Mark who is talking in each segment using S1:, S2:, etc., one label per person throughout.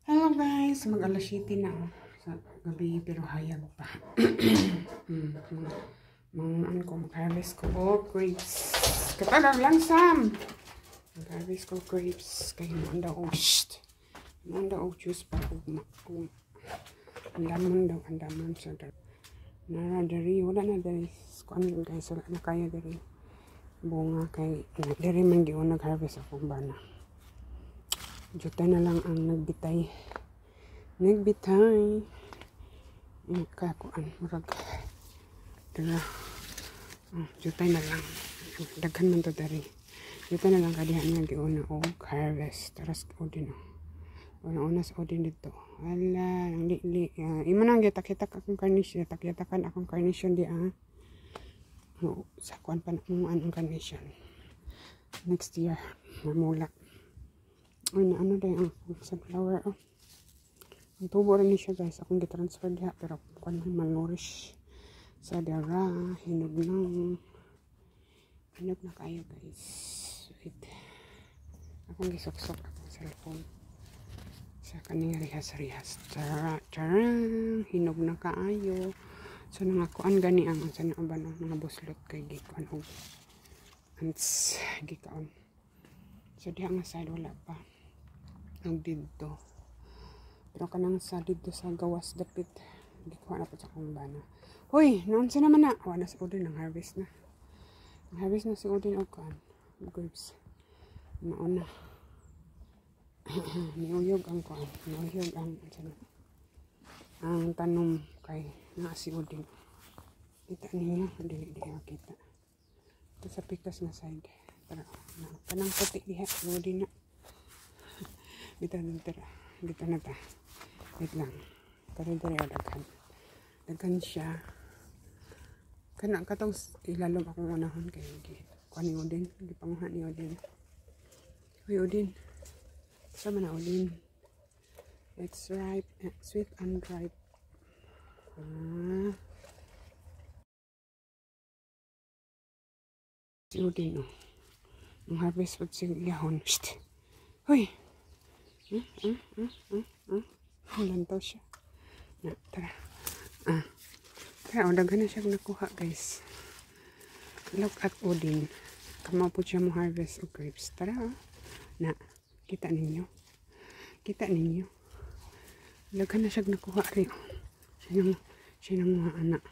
S1: Hello guys, mag-alas 7 na sa gabi pero hayag pa. Mga ko mag-harvest ko grapes. Katalag lang Sam. Mag-harvest ko grapes kay mo daw juice para ang damon sa nara dari wala na dari kuan guys wala na kaya dari bunga kay dari man gyud nag-harvest akong bana. Jutay na lang ang nagbitay kakuan murag dala jutay na lang daghan man to dari jutay na lang kadihan nga giuna og harvest taras odin una sa odin dito wala ang li imo nang gitak-hitak akong carnation tak-hitakan akong carnation di sa kuan pa mo ang carnation next year mamula ano dahil ang sunflower ang tubo rin siya guys akong gitransfer diha pero kung malnourish sa dara hinog na kayo guys wait akong gisok-sok akong cellphone sa kaning rihas charang hinog na kaayo so nangakuan gani ang sa naaban mga buslot kay gikuan og ants gikaon so diha nga side wala pa ang dito pero kanang sa dito sa gawas dapit gikuha na po sa akong bana hoy noon sa naman na wala sa Odin ang harvest na si Odin og kan grapes nauna niuyog ang kuan niuyog ang tanom kay na si Odin kita ninyo dili makita ito sa pikas na side pero kanang puti diha si Odin na dito na ta wait lang pero daghan siya kana katong ilalom akong unahon kay kuan ni Odin gipanguha ni Odin hoy Odin sama na Odin it's ripe sweet and ripe si Odin ang harvest pag sigihon hoy lantaw siya na tara daghan na siya nakuha guys look at Odin kamo po siya mo harvest of grapes tara na kita ninyo daghan na siya nakuha rin siya nang mga anak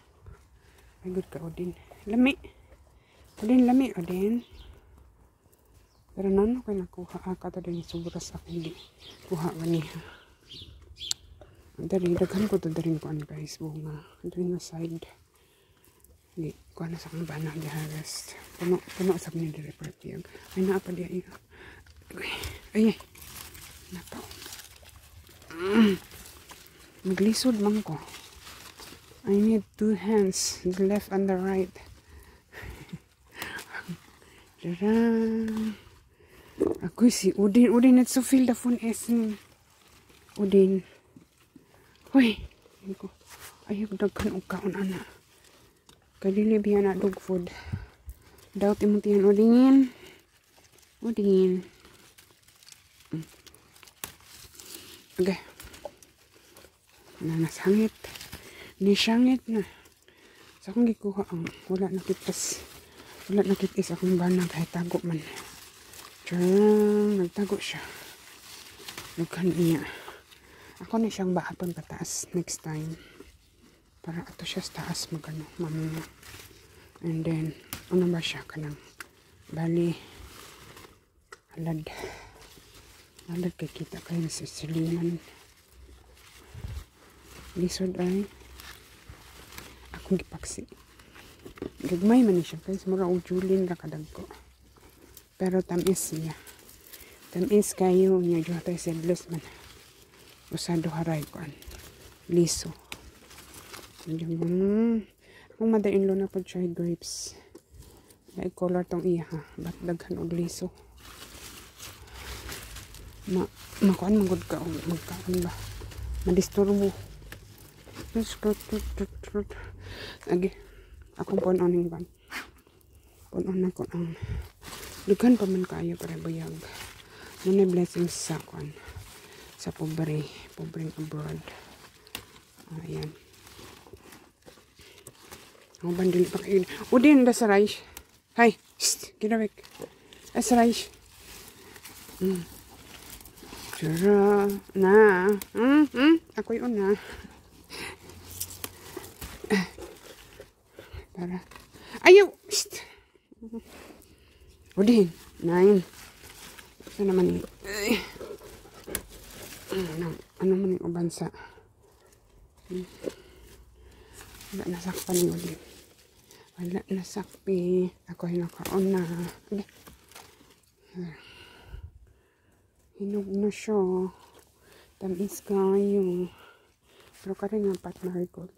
S1: ay good ka Odin lami Odin pero nono kay nakuha ka din sobras ako hindi kuha maniha dari daghan ko to dari ko guys bunga dari na side di ko na sa akong bana di harvest puno sa ni dire pertiyag ay naa pa di ay nato maglisod man ko I need 2 hands the left and the right ako si Odin let's fill the phone Odin hoy ayok daghan og kaon ana kadili biya na dog food daw timutihan Odin okay nasangit na sa akong gikuha ang wala nakitis akong bana kahit tago man nagtago siya daghan niya ako na siyang bahapon pataas next time para ato siya sa taas magano mamuna and then ano ba siya kanang bali alad kay kita kayo sa siliman lisod ay akong gipaksi gagmay man siya guys mura og julin ra kadagko pero tamis kayo niya juhatay seedless man usado haray ko liso akong mother-in-law na po siya grapes ay color tong iya ha ba't daghan og liso makuan magud ka magkaon ba madisturbo agi akong punon ban punon na ko ang dughan pa man kayo para bayag muna blessings sa kwan sa pobreng abroad. Ayan. Ang bandil pa kayo. Udin, das rice. Hay, ginawik. Das rice. Tara, na. Ako yun na. Tara. Ayaw! Udin, 9. Saan naman yung... Ano man yung ubansa? Wala nasakpan yung Udin. Wala nasakpi. Ako yung nakaon na. Hinog na siya. Tamis kayo. Pero kari nga pat marigold.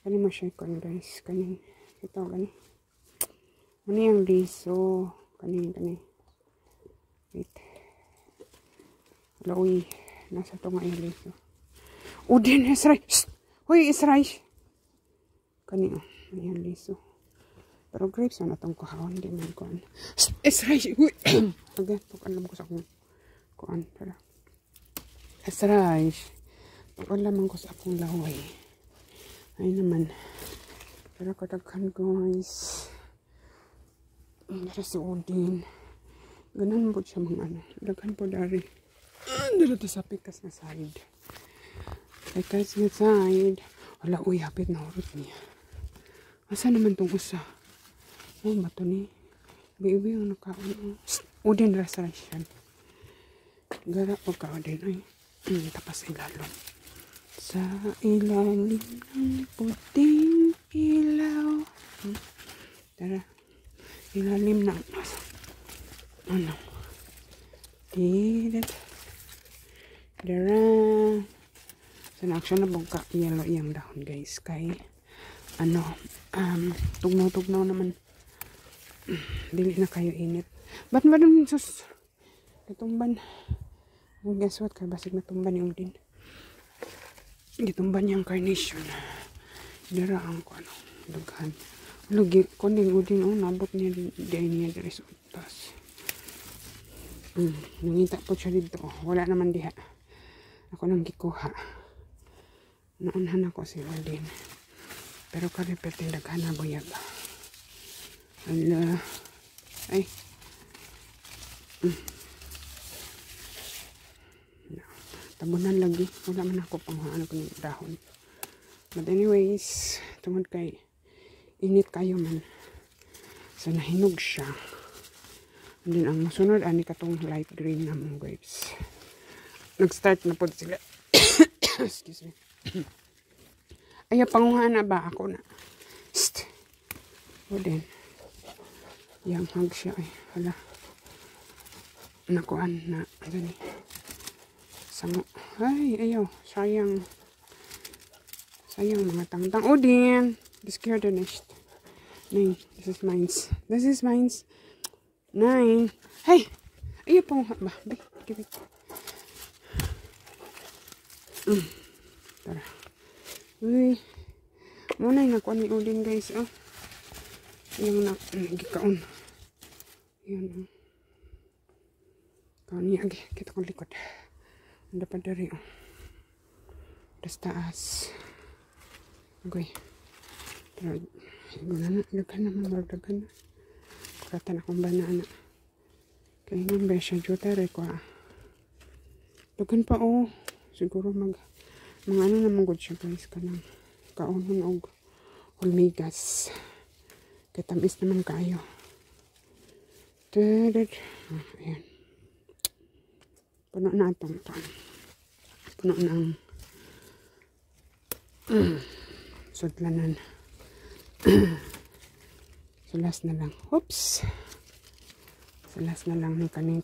S1: Kani mo siya ikon guys. Kani. Ito kani. Ano yung liso. Kani. Wait. Lawi. Nasa ito nga yung liso. Udin, Israel. Hoy, Israel. Kani o. Ano yung liso. Pero grapes na itong kahawon. Hindi man ko. Israel. Uy. Again. Pag alam ko sa akong kuan. Tara. Israel. Pag alam ko sa akong laway. Ay naman. Pero kadaghan guys. Para si Udin. Ganan po siya mga ano. Daghan po dari. Dito sa pikas na side. Pikas na side. Wala, uy, hapit na urot niya. Asa naman itong usa? Ay, bato ni. Baby, ang nakaon. Udin, restoration. Gara po ka, Udin. Ay, tapas ilalong. Sa ilalim ng puting ilaw. Tara. Ilalim ng ano. Didit. Dara. So, na-action na bong yellow iyang dahon, guys. Kay, ano, tugnaw-tugnaw naman. Dili na kayo init. Ba't ba naman, sus? Natumban. Guess what? Kaya basig natumban yung din. Gitumban yung carnation. Daraan ko, ano, daghan. Lugi, kuning Udin, nabot niya din niya dari sa utas. Nangita po siya dito. Wala naman diha. Ako nang gikuha. Naunhan ako si Udin. Pero karipet yung daghan na buyag. Ala. Ay. Tabunan lagi. Wala man ako pang ano ko ng dahon. But anyways, tungod kay init kayo man. So, nahinog siya. And then, ang masunod, ani katong light green na mga grapes. Nag-start na po sila. Excuse me. Ayaw, panguha na ba? Ako na. O din. Yang hag siya. Ay, hala. Nakuan na. Ano ni? Sango. Ay, ayaw. Sayang. Sayang mga tangtang. O din. Discard the next. 9. This is mine. This is mine. 9. Hey! Ayaw panguha ba? Give it. Tara. Uy. Muna yung nakuha ni Udin, guys. Oh. Yung nagikaon. Yan. Kaon niya. Kita kong likod. Ang dapat dari. Oh. Das taas. Okay. Pero, daghan naman. Daghan na. Pagkatan akong banana. Kaya nga ba siya. Jutere ko. Daghan pa, oh. Siguro mga ano naman good siya, guys. Kanang kaunon og hulmigas. Katamis naman kayo. Ayan. Puno na itong puno ng sudlanan. So last na lang. Oops. So last na lang ng kani.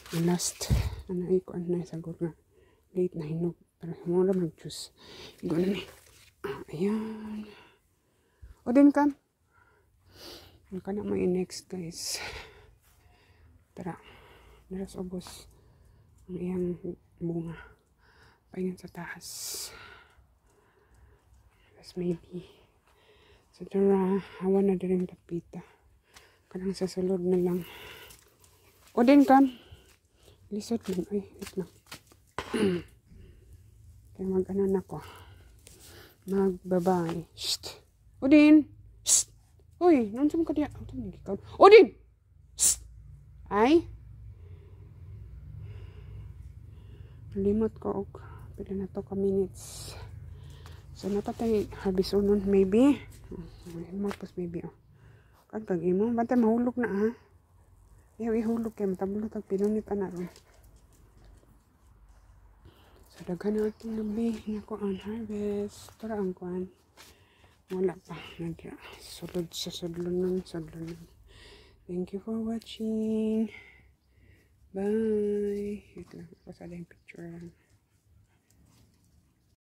S1: The last ano ikuan na sagot nga late na hinog. Pero muna mag-juice. Igo na ni. Ayan. O din ka. Ano ka na may next, guys. Tara. Naras ubos. Ang iyang bunga. Pahingan sa taas. Tapos maybe. So tara. Hawa na din tapita. Kanang sa sulod na lang. O din ka. Lisod man. Ay, wait lang. Kaya mag-ano na ko. Magbabay. Shh! Udin! Shh! Uy, nansam ka diya. Udin! Shh! Ay! Limot ko og pila na to ka minutes. So napatay harvest unon maybe. Magpos maybe oh. Kag imo bantay mahulog na ha. Ayaw ihulog kay matablo tag pinunit ana ron. So daghan na atong gabi na ko ang harvest. Tara ang kuan. Wala pa. Sulod sa sudlonon. Thank you for watching. Bye. Ito lang. Pasada yung picture lang.